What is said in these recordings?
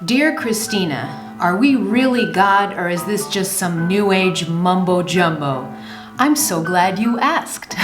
Dear Christina, are we really God, or is this just some new age mumbo jumbo? I'm so glad you asked.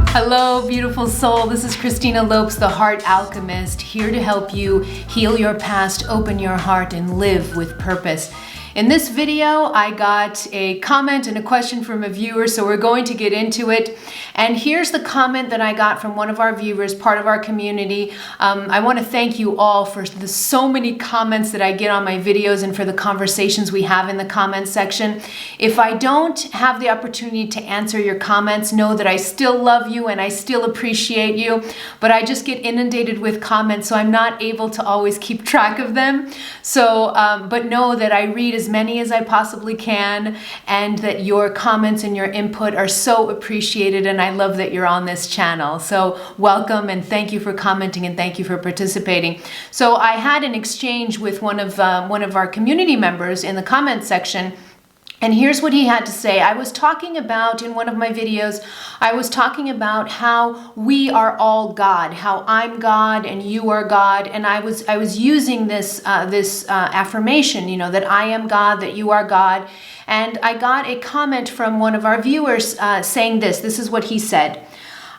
Hello, beautiful soul. This is Christina Lopes, the Heart Alchemist, here to help you heal your past, open your heart, and live with purpose. In this video, I got a comment and a question from a viewer, so we're going to get into it. And here's the comment that I got from one of our viewers, part of our community. I want to thank you all for the so many comments that I get on my videos and for the conversations we have in the comments section. If I don't have the opportunity to answer your comments, know that I still love you and I still appreciate you, but I just get inundated with comments, so I'm not able to always keep track of them. So, but know that I read as many as I possibly can, and that your comments and your input are so appreciated, and I love that you're on this channel. So welcome, and thank you for commenting, and thank you for participating. So I had an exchange with one of our community members in the comments section. And here's what he had to say. I was talking about, in one of my videos, I was talking about how we are all God, how I'm God and you are God. And I was using this affirmation, you know, that I am God, that you are God. And I got a comment from one of our viewers saying this. This is what he said.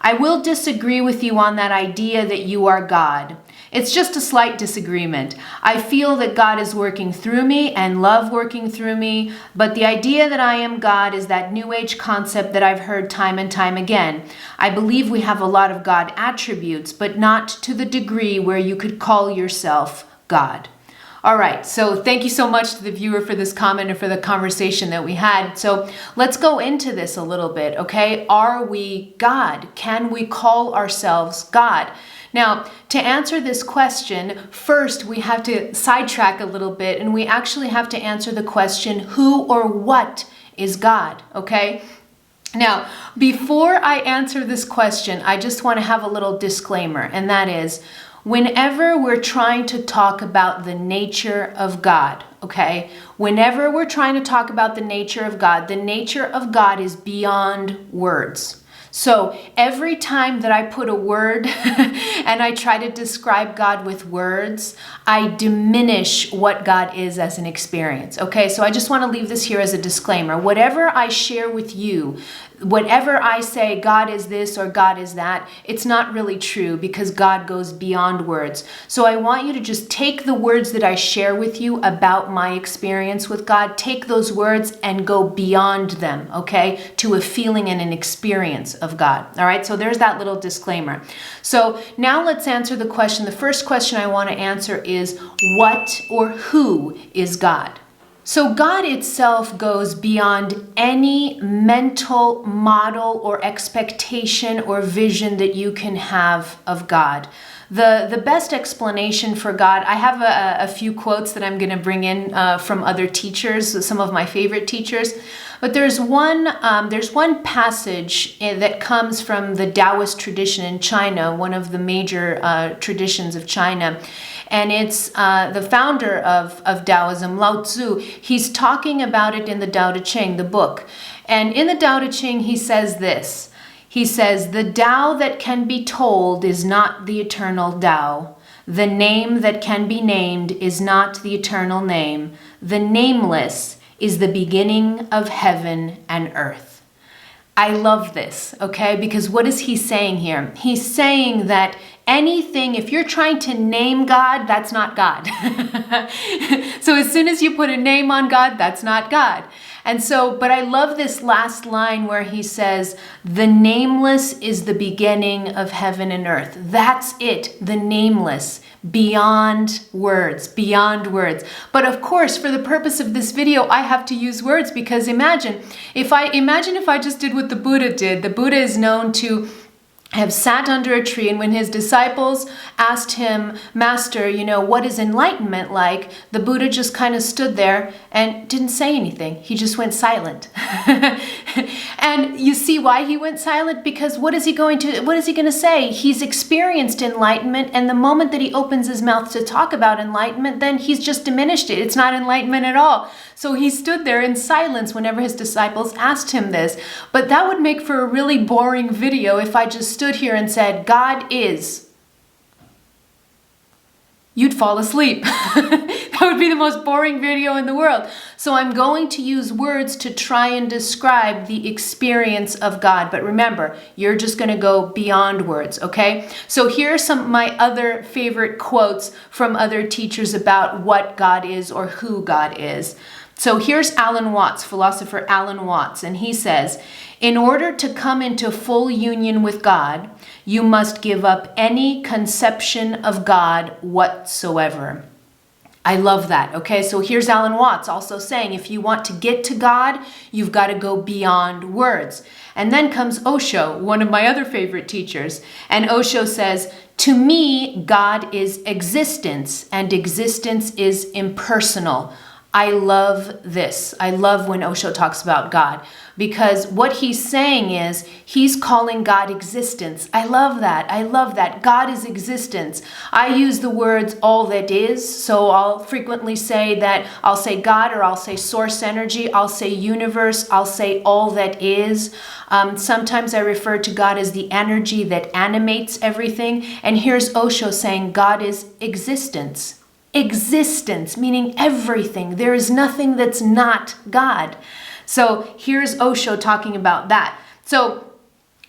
I will disagree with you on that idea that you are God. It's just a slight disagreement. I feel that God is working through me and love working through me, but the idea that I am God is that new age concept that I've heard time and time again. I believe we have a lot of God attributes, but not to the degree where you could call yourself God. All right, so thank you so much to the viewer for this comment and for the conversation that we had. So let's go into this a little bit, okay? Are we God? Can we call ourselves God? Now, to answer this question, first we have to sidetrack a little bit, and we actually have to answer the question, who or what is God, okay? Now, before I answer this question, I just want to have a little disclaimer, and that is, whenever we're trying to talk about the nature of God, okay? Whenever we're trying to talk about the nature of God is beyond words. So every time that I put a word and I try to describe God with words, I diminish what God is as an experience. Okay, so I just want to leave this here as a disclaimer. Whatever I share with you, whatever I say, God is this or God is that, it's not really true, because God goes beyond words. So I want you to just take the words that I share with you about my experience with God, take those words and go beyond them, okay, to a feeling and an experience of God. All right, so there's that little disclaimer. So now let's answer the question. The first question I want to answer is, what or who is God? So God itself goes beyond any mental model or expectation or vision that you can have of God. The best explanation for God, I have a few quotes that I'm going to bring in from other teachers, some of my favorite teachers. But there's one passage that comes from the Taoist tradition in China, one of the major traditions of China. And it's the founder of Taoism, Lopes. He's talking about it in the Tao Te Ching, the book. And in the Tao Te Ching, he says this. He says, the Tao that can be told is not the eternal Tao. The name that can be named is not the eternal name. The nameless is the beginning of heaven and earth. I love this, okay? Because what is he saying here? He's saying that anything, if you're trying to name God, that's not God. So as soon as you put a name on God, that's not God. And so, but I love this last line where he says, the nameless is the beginning of heaven and earth. That's it, the nameless, beyond words, beyond words. But of course, for the purpose of this video, I have to use words, because imagine if I just did what the Buddha did. The Buddha is known to have sat under a tree, and when his disciples asked him, Master, you know, what is enlightenment like? The Buddha just kind of stood there and didn't say anything. He just went silent. And you see why he went silent? Because what is he going to say? He's experienced enlightenment, and the moment that he opens his mouth to talk about enlightenment, then he's just diminished it. It's not enlightenment at all. So he stood there in silence whenever his disciples asked him this. But that would make for a really boring video if I just stood here and said, God is, you'd fall asleep. That would be the most boring video in the world. So I'm going to use words to try and describe the experience of God. But remember, you're just going to go beyond words, okay? So here are some of my other favorite quotes from other teachers about what God is or who God is. So here's Alan Watts, philosopher Alan Watts, and he says, in order to come into full union with God, you must give up any conception of God whatsoever. I love that. Okay, so here's Alan Watts also saying, if you want to get to God, you've got to go beyond words. And then comes Osho, one of my other favorite teachers. And Osho says, to me, God is existence, and existence is impersonal. I love this. I love when Osho talks about God, because what he's saying is he's calling God existence. I love that. I love that. God is existence. I use the words all that is. So I'll frequently say that I'll say God, or I'll say source energy. I'll say universe. I'll say all that is. Sometimes I refer to God as the energy that animates everything. And here's Osho saying God is existence. Existence, meaning everything. There is nothing that's not God. So here's Osho talking about that. So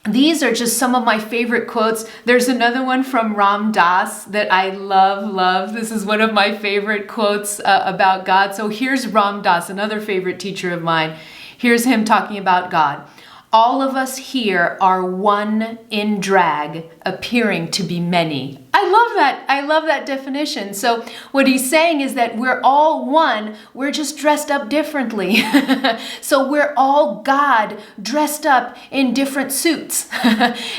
these are just some of my favorite quotes. There's another one from Ram Dass that I love. This is one of my favorite quotes about God. So here's Ram Dass, another favorite teacher of mine. Here's him talking about God. All of us here are one in drag, appearing to be many. I love that. I love that definition. So what he's saying is that we're all one. We're just dressed up differently. So we're all God dressed up in different suits.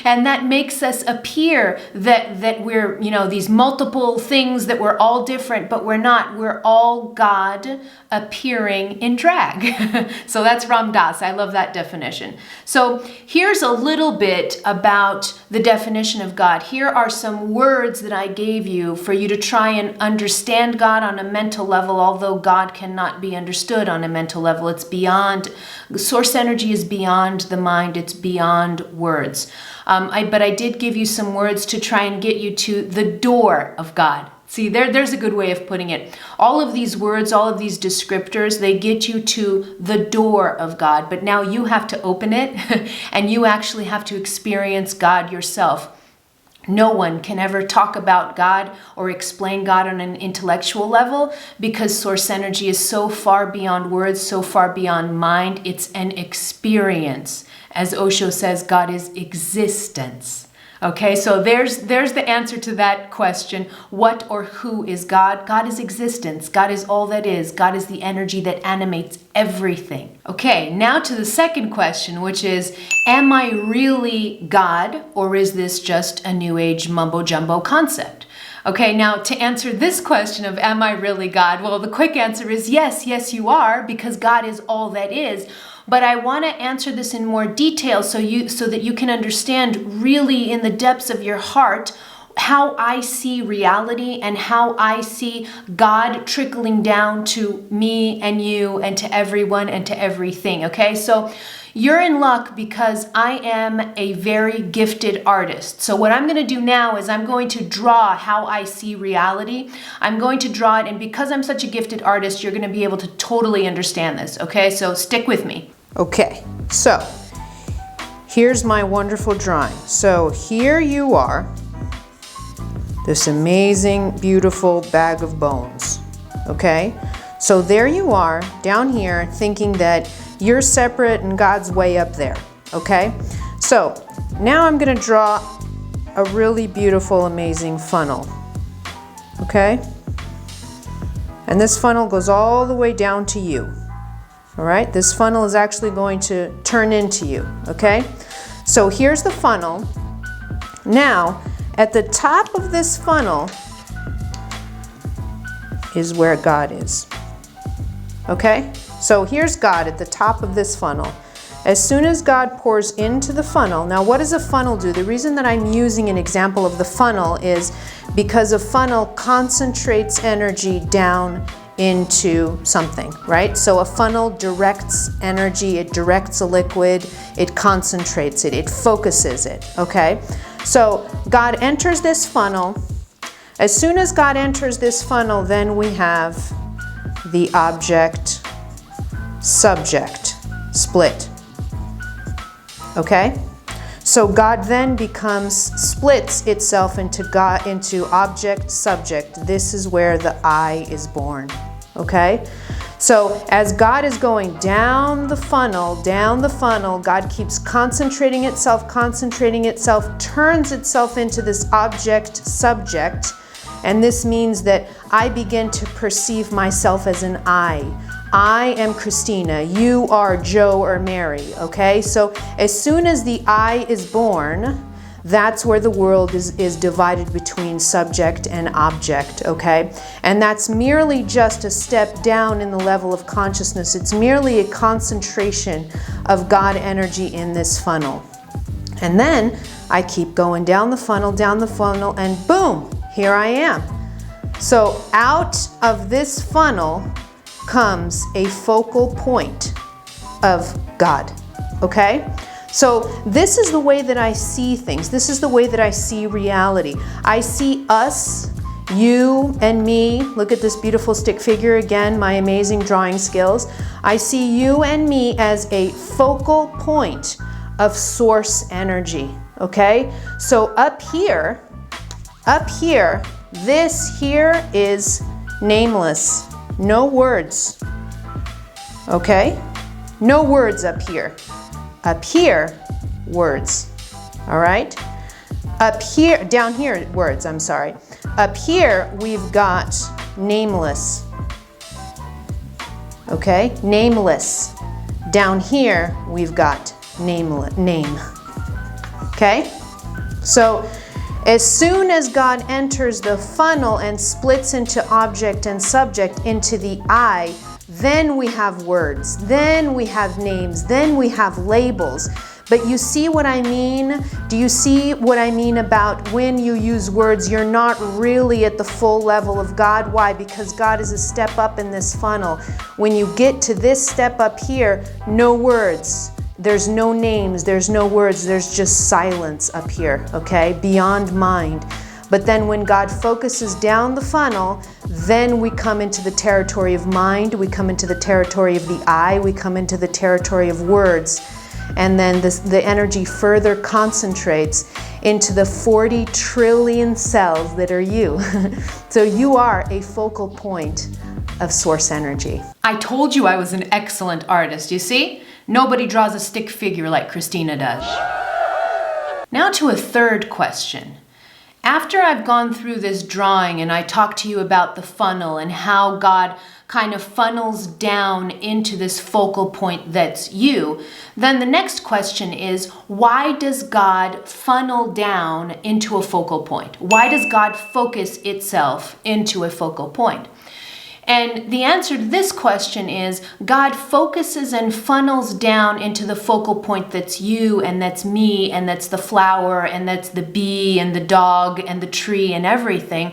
And that makes us appear that we're, these multiple things, that we're all different, but we're not. We're all God appearing in drag. So that's Ram Dass. I love that definition. So here's a little bit about the definition of God. Here are some words that I gave you for you to try and understand God on a mental level, although God cannot be understood on a mental level. It's beyond, source energy is beyond the mind. It's beyond words. But I did give you some words to try and get you to the door of God. See, there's a good way of putting it. All of these words, all of these descriptors, they get you to the door of God. But now you have to open it and you actually have to experience God yourself. No one can ever talk about God or explain God on an intellectual level, because source energy is so far beyond words, so far beyond mind. It's an experience. As Osho says, God is existence. Okay, so there's the answer to that question. What or who is God? God is existence. God is all that is. God is the energy that animates everything. Okay, now to the second question, which is, am I really God, or is this just a New Age mumbo-jumbo concept? Okay, now to answer this question of am I really God? Well, the quick answer is yes, you are, because God is all that is. But I want to answer this in more detail so that you can understand really in the depths of your heart how I see reality and how I see God trickling down to me and you and to everyone and to everything. Okay, so you're in luck because I am a very gifted artist. So what I'm going to do now is I'm going to draw how I see reality. I'm going to draw it, and because I'm such a gifted artist, you're going to be able to totally understand this. Okay, so stick with me. Okay, so here's my wonderful drawing. So here you are, this amazing, beautiful bag of bones. Okay, so there you are down here thinking that you're separate and God's way up there. Okay, so now I'm going to draw a really beautiful, amazing funnel. Okay, and this funnel goes all the way down to you. All right, this funnel is actually going to turn into you, okay? So here's the funnel. Now, at the top of this funnel is where God is, okay? So here's God at the top of this funnel. As soon as God pours into the funnel, now what does a funnel do? The reason that I'm using an example of the funnel is because a funnel concentrates energy down into something, right? So a funnel directs energy, it directs a liquid, it concentrates it, it focuses it, okay? So God enters this funnel. As soon as God enters this funnel, then we have the object subject split, okay? So God then splits itself into object subject. This is where the I is born, okay? So as God is going down the funnel, God keeps concentrating itself, turns itself into this object subject. And this means that I begin to perceive myself as an I. I am Christina, you are Joe or Mary, okay? So as soon as the I is born, that's where the world is divided between subject and object, okay? And that's merely just a step down in the level of consciousness. It's merely a concentration of God energy in this funnel. And then I keep going down the funnel, and boom, here I am. So out of this funnel comes a focal point of God, okay? So this is the way that I see things. This is the way that I see reality. I see us, you and me. Look at this beautiful stick figure again, my amazing drawing skills. I see you and me as a focal point of source energy, okay? So up here, this here is nameless. No words, okay? No words up here. Up here, words, all right? Down here, words, I'm sorry. Up here, we've got nameless, okay? Nameless. Down here, we've got name, okay? So, as soon as God enters the funnel and splits into object and subject into the I, then we have words, then we have names, then we have labels. But you see what I mean? Do you see what I mean about when you use words, you're not really at the full level of God? Why? Because God is a step up in this funnel. When you get to this step up here, no words. There's no names, there's no words, there's just silence up here, okay? Beyond mind. But then when God focuses down the funnel, then we come into the territory of mind, we come into the territory of the I, we come into the territory of words. And then the energy further concentrates into the 40 trillion cells that are you. So you are a focal point of source energy. I told you I was an excellent artist, you see? Nobody draws a stick figure like Christina does. Now to a third question. After I've gone through this drawing and I talked to you about the funnel and how God kind of funnels down into this focal point that's you, then the next question is, why does God funnel down into a focal point? Why does God focus itself into a focal point? And the answer to this question is God focuses and funnels down into the focal point that's you and that's me and that's the flower and that's the bee and the dog and the tree and everything.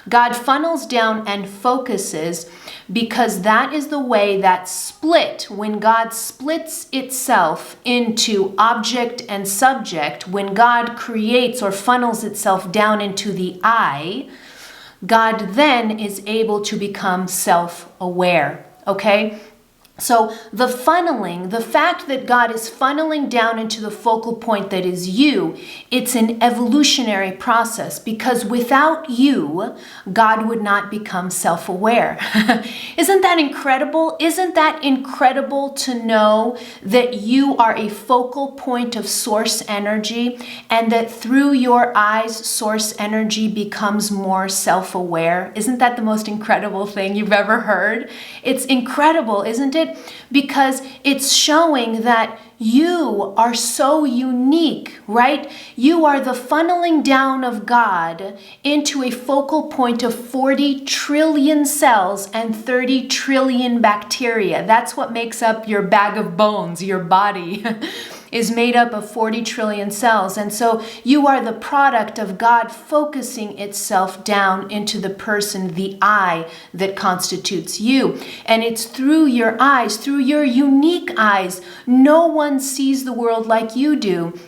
God funnels down and focuses because that is the way that split, when God splits itself into object and subject, when God creates or funnels itself down into the I, God then is able to become self-aware, okay? So the funneling, the fact that God is funneling down into the focal point that is you, it's an evolutionary process because without you, God would not become self-aware. Isn't that incredible? Isn't that incredible to know that you are a focal point of source energy and that through your eyes, source energy becomes more self-aware? Isn't that the most incredible thing you've ever heard? It's incredible, isn't it? Because it's showing that you are so unique, right? You are the funneling down of God into a focal point of 40 trillion cells and 30 trillion bacteria. That's what makes up your bag of bones, your body. is made up of 40 trillion cells. And so you are the product of God focusing itself down into the person, the I, that constitutes you. And it's through your eyes, through your unique eyes. No one sees the world like you do.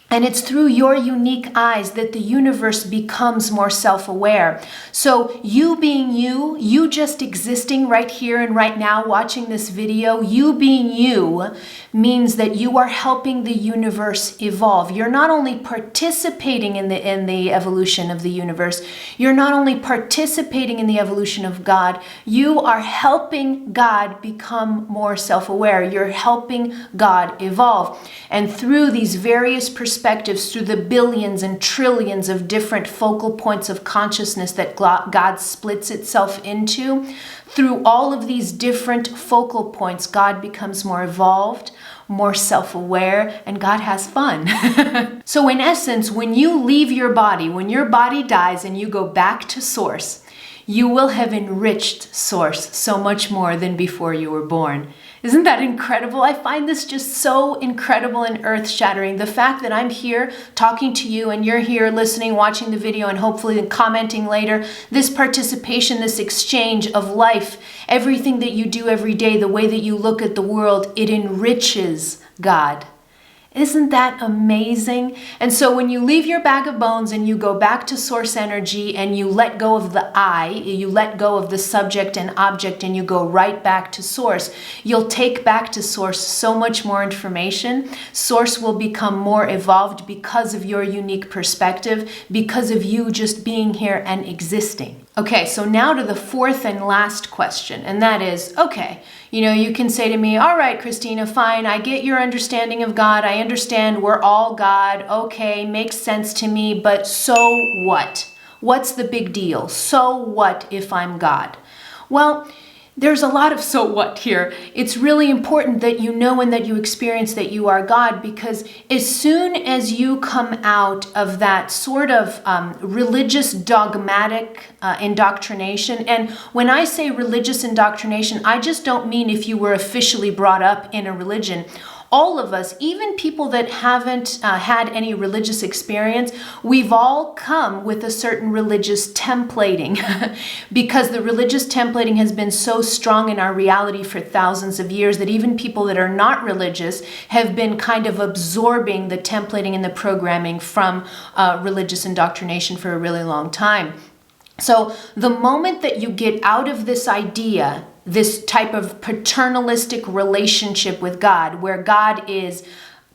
And it's through your unique eyes that the universe becomes more self-aware. So you being you, you just existing right here and right now watching this video, you being you means that you are helping the universe evolve. You're not only participating in the evolution of the universe, you're not only participating in the evolution of God, you are helping God become more self-aware. You're helping God evolve. And through these various perspectives, through the billions and trillions of different focal points of consciousness that God splits itself into, through all of these different focal points, God becomes more evolved, more self-aware, and God has fun. So in essence, when you leave your body, when your body dies and you go back to Source, you will have enriched Source so much more than before you were born. Isn't that incredible? I find this just so incredible and earth-shattering. The fact that I'm here talking to you and you're here listening, watching the video, and hopefully commenting later, this participation, this exchange of life, everything that you do every day, the way that you look at the world, it enriches God. Isn't that amazing? And so when you leave your bag of bones and you go back to Source energy and you let go of the I, you let go of the subject and object and you go right back to Source, you'll take back to Source so much more information. Source will become more evolved because of your unique perspective, because of you just being here and existing. Okay, so now to the fourth and last question, and that is, okay, you can say to me, all right, Christina, fine, I get your understanding of God. I understand we're all God. Okay, makes sense to me, but so what? What's the big deal? So what if I'm God? Well, there's a lot of so what here. It's really important that you know and that you experience that you are God, because as soon as you come out of that sort of religious dogmatic indoctrination, and when I say religious indoctrination, I just don't mean if you were officially brought up in a religion. All of us, even people that haven't had any religious experience, we've all come with a certain religious templating because the religious templating has been so strong in our reality for thousands of years that even people that are not religious have been kind of absorbing the templating and the programming from religious indoctrination for a really long time. So the moment that you get out of this idea, this type of paternalistic relationship with God, where God is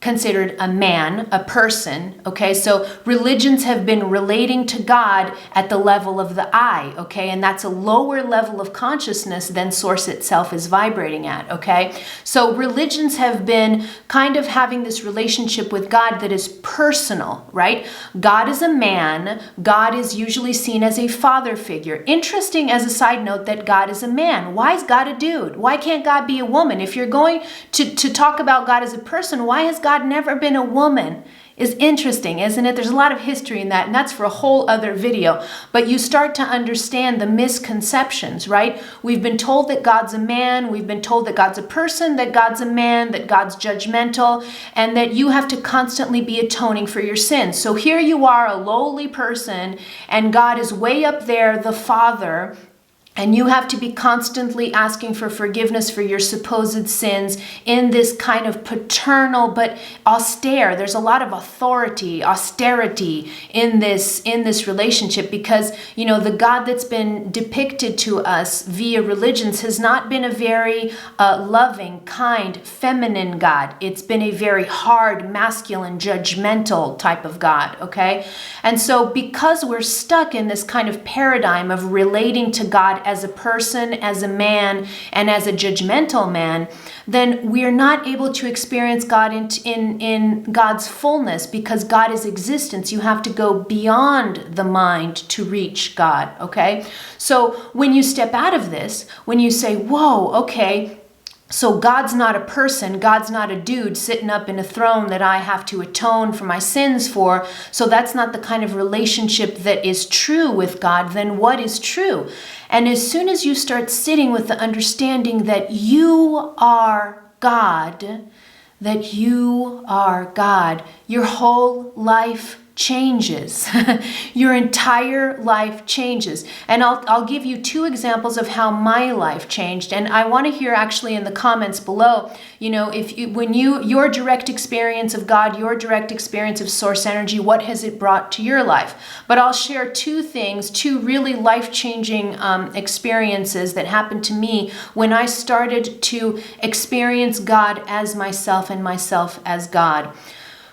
considered a man, a person, okay? So religions have been relating to God at the level of the I, okay? And that's a lower level of consciousness than Source itself is vibrating at, okay? So religions have been kind of having this relationship with God that is personal, right? God is a man. God is usually seen as a father figure. Interesting as a side note that God is a man. Why is God a dude? Why can't God be a woman? If you're going to talk about God as a person, why has God never been a woman? Is interesting, isn't it? There's a lot of history in that, and that's for a whole other video. But you start to understand the misconceptions, right? We've been told that God's a man, we've been told that God's a person, that God's a man, that God's judgmental, and that you have to constantly be atoning for your sins. So here you are, a lowly person, and God is way up there, the Father, and you have to be constantly asking for forgiveness for your supposed sins in this kind of paternal but austere. There's a lot of austerity in this relationship, because the God that's been depicted to us via religions has not been a very loving, kind, feminine God. It's been a very hard, masculine, judgmental type of God, okay? And so because we're stuck in this kind of paradigm of relating to God as a person, as a man, and as a judgmental man, then we are not able to experience God in God's fullness, because God is existence. You have to go beyond the mind to reach God, okay? So when you step out of this, when you say, whoa, okay, so God's not a person, God's not a dude sitting up in a throne that I have to atone for my sins for, so that's not the kind of relationship that is true with God, then what is true? And as soon as you start sitting with the understanding that you are God, that you are God, your whole life changes. Your entire life changes. And I'll give you 2 examples of how my life changed. And I want to hear actually in the comments below, when your direct experience of God, your direct experience of source energy, what has it brought to your life? But I'll share 2 things, 2 really life-changing experiences that happened to me when I started to experience God as myself and myself as God.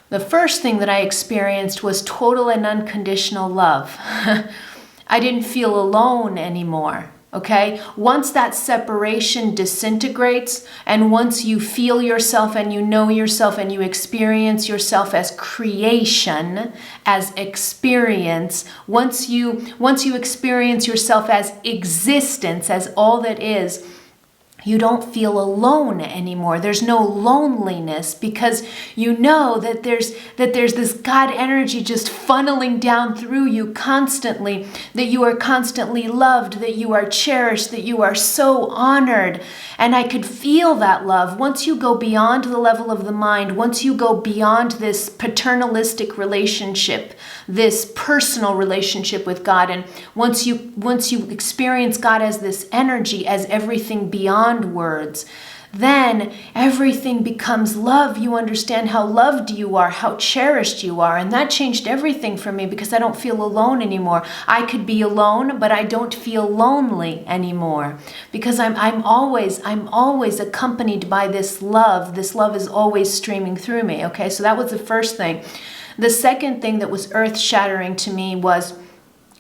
The first thing that I experienced was total and unconditional love. I didn't feel alone anymore, okay? Once that separation disintegrates, and once you feel yourself and you know yourself and you experience yourself as creation, as experience, once you experience yourself as existence, as all that is, you don't feel alone anymore. There's no loneliness because you know that there's this God energy just funneling down through you constantly, that you are constantly loved, that you are cherished, that you are so honored. And I could feel that love. Once you go beyond the level of the mind, once you go beyond this paternalistic relationship, this personal relationship with God, and once you experience God as this energy, as everything beyond words, then everything becomes love. You understand how loved you are, how cherished you are. And that changed everything for me because I don't feel alone anymore. I could be alone, but I don't feel lonely anymore because I'm always accompanied by this love. This love is always streaming through me. Okay, so that was the first thing. The second thing that was earth-shattering to me was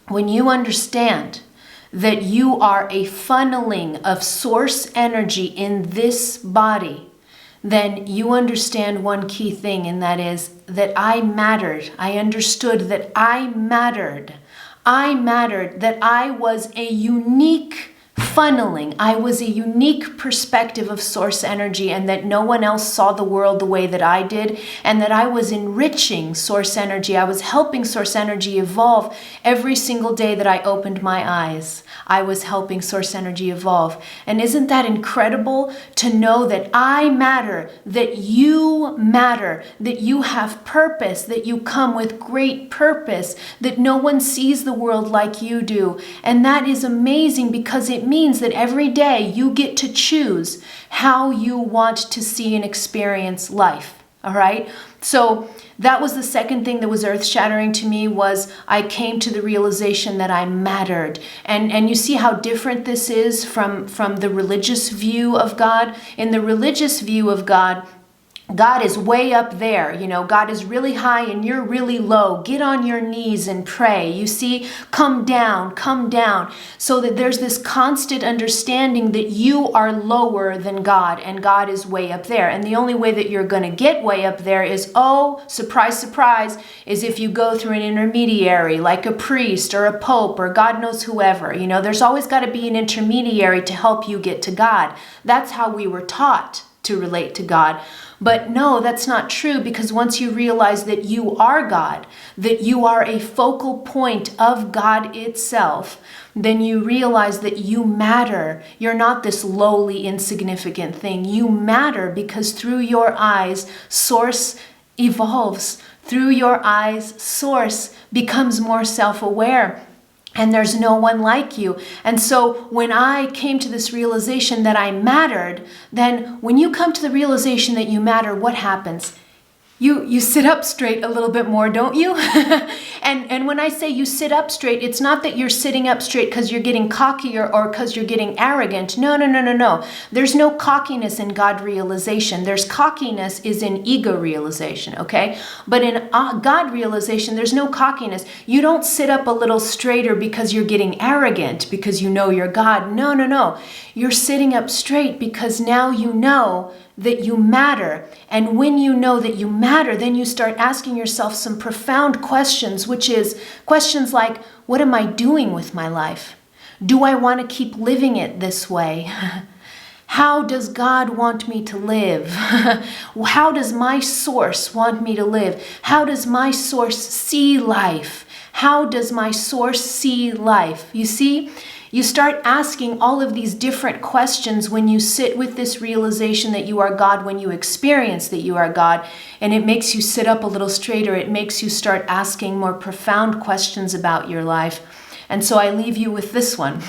when you understand that you are a funneling of source energy in this body, then you understand one key thing, and that is that I mattered. I understood that I mattered. I mattered, that I was a unique funneling. I was a unique perspective of source energy, and that no one else saw the world the way that I did, and that I was enriching source energy. I was helping source energy evolve every single day that I opened my eyes. I was helping source energy evolve. And isn't that incredible to know that I matter, that you matter, that you have purpose, that you come with great purpose, that no one sees the world like you do. And that is amazing because it means that every day you get to choose how you want to see and experience life. All right? So that was the second thing that was earth-shattering to me, was I came to the realization that I mattered. And you see how different this is from the religious view of God. In the religious view of God, God is way up there. God is really high and you're really low. Get on your knees and pray. You see, come down. So that there's this constant understanding that you are lower than God and God is way up there. And the only way that you're going to get way up there is, oh, surprise, surprise, is if you go through an intermediary like a priest or a pope or God knows whoever. There's always got to be an intermediary to help you get to God. That's how we were taught to relate to God. But no, that's not true, because once you realize that you are God, that you are a focal point of God itself, then you realize that you matter. You're not this lowly, insignificant thing. You matter because through your eyes, source evolves. Through your eyes, source becomes more self-aware. And there's no one like you. And so when I came to this realization that I mattered, then when you come to the realization that you matter, what happens? You sit up straight a little bit more, don't you? And when I say you sit up straight, it's not that you're sitting up straight because you're getting cocky or because you're getting arrogant. No. There's no cockiness in God realization. There's cockiness is in ego realization, okay? But in God realization, there's no cockiness. You don't sit up a little straighter because you're getting arrogant, because you know you're God. No. You're sitting up straight because now you know that you matter. And when you know that you matter, then you start asking yourself some profound questions, which is questions like, what am I doing with my life? Do I want to keep living it this way? How does God want me to live? How does my source want me to live? How does my source see life? How does my source see life? You see, You start asking all of these different questions when you sit with this realization that you are God, when you experience that you are God, and it makes you sit up a little straighter. It makes you start asking more profound questions about your life. And so I leave you with this one.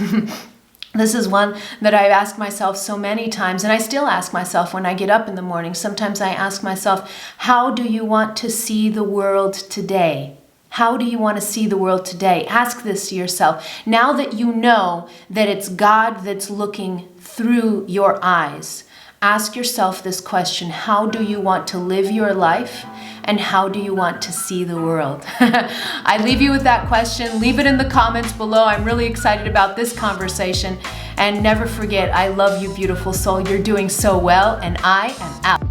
This is one that I've asked myself so many times, and I still ask myself when I get up in the morning. Sometimes I ask myself, how do you want to see the world today? How do you want to see the world today? Ask this to yourself. Now that you know that it's God that's looking through your eyes, ask yourself this question: how do you want to live your life? And how do you want to see the world? I leave you with that question. Leave it in the comments below. I'm really excited about this conversation. And never forget, I love you, beautiful soul. You're doing so well, and I am out.